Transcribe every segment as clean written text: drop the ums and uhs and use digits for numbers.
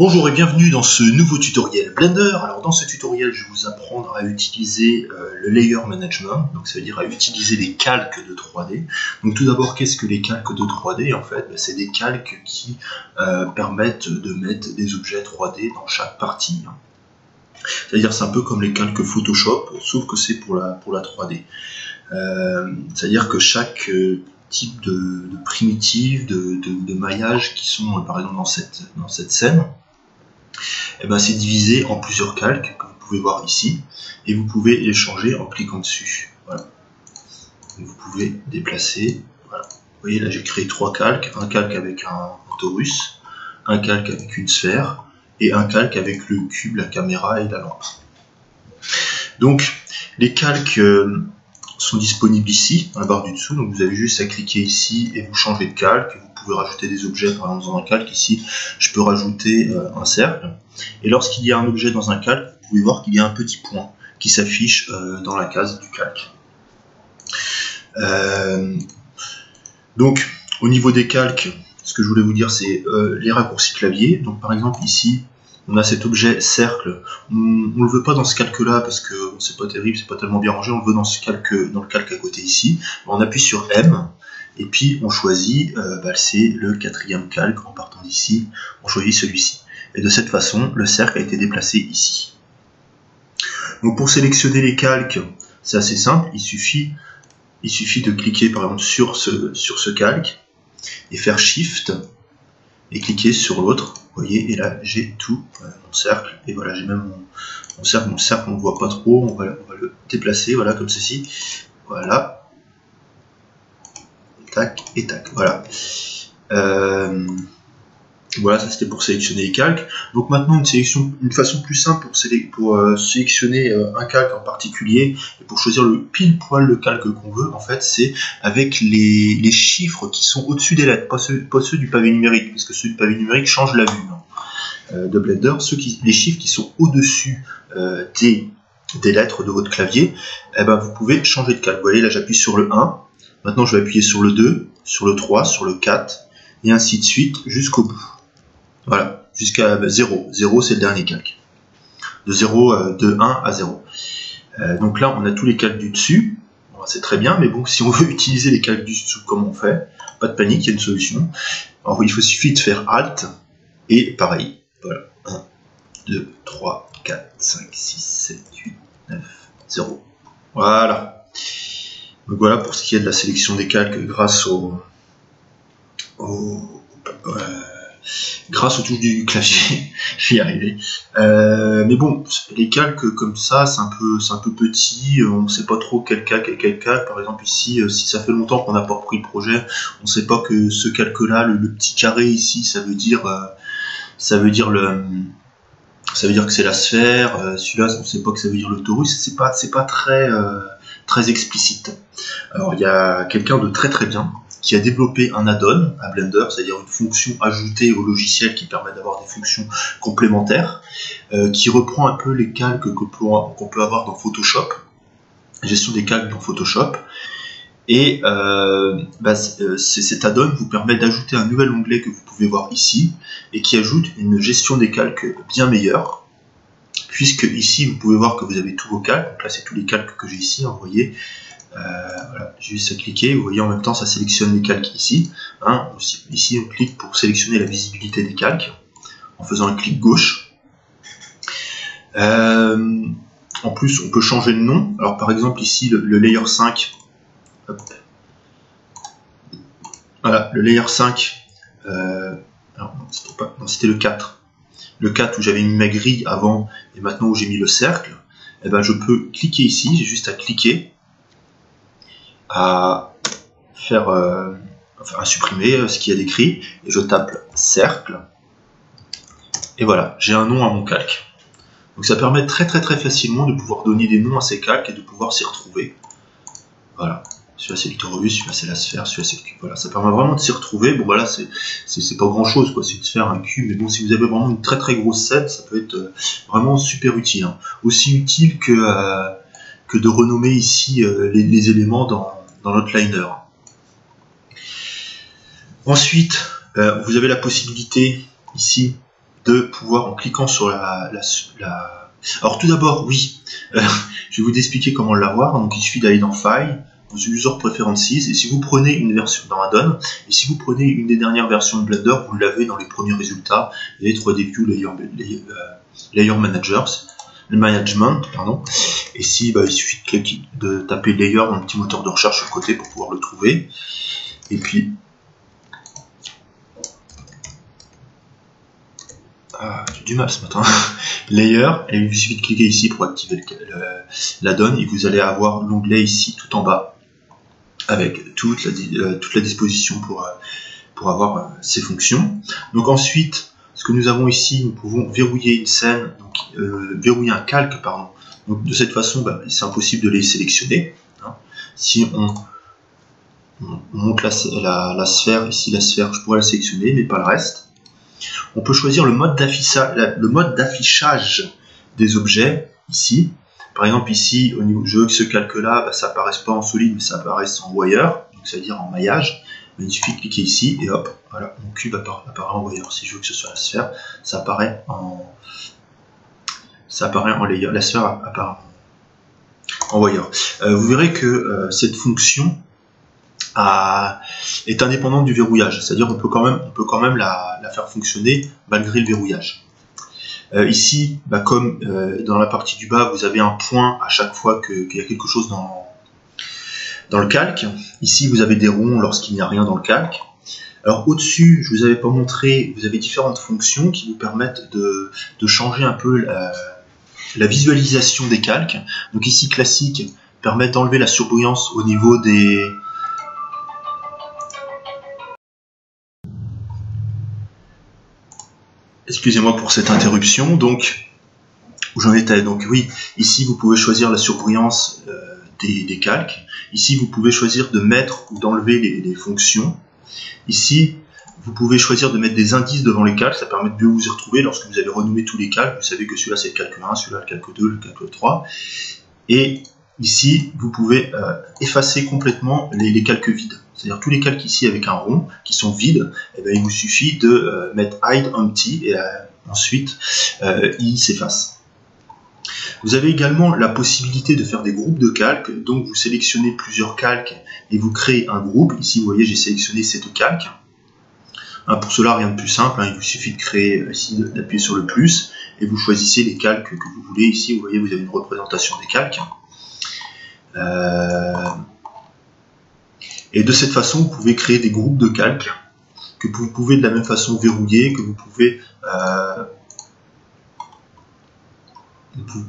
Bonjour et bienvenue dans ce nouveau tutoriel Blender. Alors dans ce tutoriel, je vais vous apprendre à utiliser le layer management, donc ça veut dire à utiliser les calques de 3D. Donc tout d'abord, qu'est-ce que les calques de 3D? En fait, c'est des calques qui permettent de mettre des objets 3D dans chaque partie. C'est-à-dire c'est un peu comme les calques Photoshop, sauf que c'est pour la 3D. C'est-à-dire que chaque type de primitive, de maillage qui sont par exemple dans cette scène, et ben c'est divisé en plusieurs calques, comme vous pouvez voir ici, et vous pouvez les changer en cliquant dessus. Voilà. Donc vous pouvez déplacer. Voilà. Vous voyez là j'ai créé 3 calques, un calque avec un torus, un calque avec une sphère, et un calque avec le cube, la caméra et la lampe. Donc les calques sont disponibles ici, dans la barre du dessous, donc vous avez juste à cliquer ici et vous changez de calque. Vous pouvez rajouter des objets, par exemple dans un calque, ici je peux rajouter un cercle, et lorsqu'il y a un objet dans un calque, vous pouvez voir qu'il y a un petit point qui s'affiche dans la case du calque. Donc au niveau des calques, ce que je voulais vous dire c'est les raccourcis clavier. Donc par exemple ici, on a cet objet cercle, on ne le veut pas dans ce calque là parce que bon, c'est pas terrible, c'est pas tellement bien rangé, on le veut dans le calque à côté ici. On appuie sur M et puis on choisit, c'est le 4e calque, en partant d'ici, on choisit celui-ci. Et de cette façon, le cercle a été déplacé ici. Donc pour sélectionner les calques, c'est assez simple, il suffit de cliquer par exemple sur ce calque et faire Shift et cliquer sur l'autre. Vous voyez, et là j'ai tout mon cercle, et voilà, j'ai même mon cercle, on ne voit pas trop, on va le déplacer, voilà, comme ceci, voilà, tac et tac, voilà. Voilà, ça c'était pour sélectionner les calques. Donc maintenant une façon plus simple pour sélectionner un calque en particulier et pour choisir pile poil le calque qu'on veut, en fait c'est avec les chiffres qui sont au-dessus des lettres, pas ceux du pavé numérique, parce que ceux du pavé numérique changent la vue de Blender. Les chiffres qui sont au-dessus des lettres de votre clavier, eh ben, vous pouvez changer de calque. Vous voyez là j'appuie sur le 1, maintenant je vais appuyer sur le 2, sur le 3, sur le 4 et ainsi de suite jusqu'au bout. Voilà, jusqu'à 0. 0 c'est le dernier calque. De 1 à 0. Donc là on a tous les calques du dessus. Bon, c'est très bien, mais bon, si on veut utiliser les calques du dessous, comment on fait? Pas de panique, il y a une solution. Alors il suffit de faire Alt et pareil. Voilà. 1, 2, 3, 4, 5, 6, 7, 8, 9, 0. Voilà. Donc voilà pour ce qui est de la sélection des calques grâce grâce aux touches du clavier. J'y ai arrivé. Mais bon, les calques comme ça, c'est un peu petit, on ne sait pas trop quel calque est quel calque. Par exemple ici, si ça fait longtemps qu'on n'a pas repris le projet, on ne sait pas que ce calque là, le petit carré ici, ça veut dire que c'est la sphère. Celui-là, on ne sait pas que ça veut dire le torus. C'est pas très explicite. Alors il y a quelqu'un de très bien qui a développé un add-on à Blender, c'est-à-dire une fonction ajoutée au logiciel qui permet d'avoir des fonctions complémentaires, qui reprend un peu les calques qu'on peut avoir dans Photoshop, gestion des calques dans Photoshop, et cet add-on vous permet d'ajouter un nouvel onglet que vous pouvez voir ici, et qui ajoute une gestion des calques bien meilleure, puisque ici vous pouvez voir que vous avez tous vos calques. Donc là c'est tous les calques que j'ai ici, vous voyez. Voilà, juste à cliquer, vous voyez en même temps ça sélectionne les calques ici. Ici on clique pour sélectionner la visibilité des calques en faisant un clic gauche. En plus on peut changer de nom. Alors par exemple ici le layer 5, hop. Voilà, le layer 5, alors non, c'était le 4. Le 4 où j'avais mis ma grille avant et maintenant où j'ai mis le cercle, et ben je peux cliquer ici, j'ai juste à cliquer à faire à supprimer ce qu'il y a d'écrit, et je tape cercle et voilà, j'ai un nom à mon calque. Donc ça permet très facilement de pouvoir donner des noms à ces calques et de pouvoir s'y retrouver. Voilà, celui-là c'est le torus, celui-là c'est la sphère, celui-là c'est le cube. Voilà, ça permet vraiment de s'y retrouver. Bon voilà, c'est pas grand chose quoi, c'est de faire un cube, mais bon, si vous avez vraiment une très grosse scène, ça peut être vraiment super utile, hein. Aussi utile que de renommer ici les éléments dans notre liner. Ensuite, vous avez la possibilité ici de pouvoir, en cliquant sur Alors tout d'abord, oui, je vais vous expliquer comment l'avoir. Donc il suffit d'aller dans File, dans User Preferences, et si vous prenez une version dans Add-on, et si vous prenez une des dernières versions de Blender, vous l'avez dans les premiers résultats, les 3D View Layer Management, pardon. Et si il suffit de taper Layer dans le petit moteur de recherche sur le côté pour pouvoir le trouver. Et puis j'ai du mal ce matin. Layer, et il suffit de cliquer ici pour activer l'add-on, et vous allez avoir l'onglet ici tout en bas avec toute la disposition pour avoir ces fonctions. Donc ensuite, ce que nous avons ici, nous pouvons verrouiller une scène, donc verrouiller un calque, pardon. Donc de cette façon, c'est impossible de les sélectionner. Hein. Si on monte la sphère, ici la sphère, je pourrais la sélectionner, mais pas le reste. On peut choisir le mode d'affichage des objets, ici. Par exemple, ici, au niveau, je veux que ce calque-là, ça apparaisse pas en solide, mais ça apparaisse en wire, donc c'est-à-dire en maillage. Il suffit de cliquer ici, et hop, voilà, mon cube apparaît en wire. Si je veux que ce soit la sphère, ça apparaît en layer. La sphère apparaît en wire. Vous verrez que cette fonction est indépendante du verrouillage, c'est-à-dire on peut quand même la faire fonctionner malgré le verrouillage. Ici, comme dans la partie du bas, vous avez un point à chaque fois qu'il y a quelque chose dans le calque. Ici, vous avez des ronds lorsqu'il n'y a rien dans le calque. Alors au-dessus, je ne vous avais pas montré, vous avez différentes fonctions qui vous permettent de changer un peu la visualisation des calques. Donc ici, classique, permet d'enlever la surbrillance au niveau des... Excusez-moi pour cette interruption. Donc, où j'en étais. Donc oui, ici vous pouvez choisir la surbrillance des calques. Ici vous pouvez choisir de mettre ou d'enlever les fonctions. Ici vous pouvez choisir de mettre des indices devant les calques, ça permet de mieux vous y retrouver lorsque vous avez renommé tous les calques. Vous savez que celui-là c'est le calque 1, celui-là le calque 2, le calque 3. Et ici vous pouvez effacer complètement les calques vides. C'est-à-dire tous les calques ici avec un rond qui sont vides, il vous suffit de mettre Hide Empty et ensuite ils s'effacent. Vous avez également la possibilité de faire des groupes de calques, donc vous sélectionnez plusieurs calques et vous créez un groupe. Ici vous voyez j'ai sélectionné 7 calques. Pour cela rien de plus simple, il vous suffit de créer, ici d'appuyer sur le plus et vous choisissez les calques que vous voulez. Ici vous voyez vous avez une représentation des calques. Et de cette façon, vous pouvez créer des groupes de calques que vous pouvez de la même façon verrouiller, que vous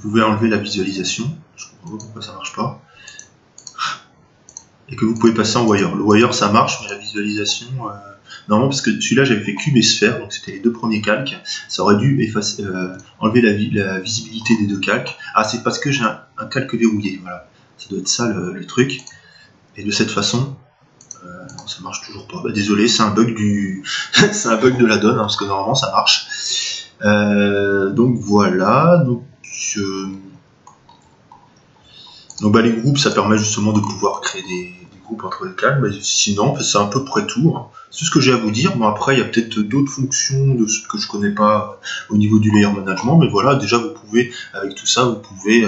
pouvez enlever la visualisation. Je comprends pas pourquoi ça marche pas. Et que vous pouvez passer en wire. Le wire ça marche, mais la visualisation, normalement parce que celui-là j'avais fait cube et sphère, donc c'était les deux premiers calques. Ça aurait dû effacer, enlever la visibilité des deux calques. Ah, c'est parce que j'ai un calque verrouillé. Voilà, ça doit être ça le truc. Et de cette façon. Ça marche toujours pas. Désolé, c'est un bug c'est un bug de la donne, parce que normalement ça marche. Donc voilà. Donc les groupes, ça permet justement de pouvoir créer des groupes entre les calques. Sinon, c'est à peu près tout. Hein. C'est ce que j'ai à vous dire. Bon, après, il y a peut-être d'autres fonctions que je connais pas au niveau du layer management, mais voilà, déjà vous pouvez, avec tout ça, vous pouvez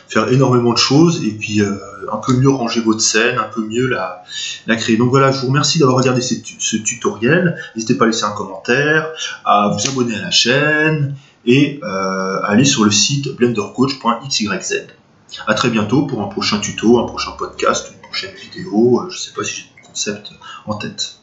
faire énormément de choses et puis un peu mieux ranger votre scène, un peu mieux la créer. Donc voilà, je vous remercie d'avoir regardé ce tutoriel. N'hésitez pas à laisser un commentaire, à vous abonner à la chaîne et à aller sur le site blendercoach.xyz. A très bientôt pour un prochain tuto, un prochain podcast, une prochaine vidéo. Je ne sais pas si j'ai de concept en tête.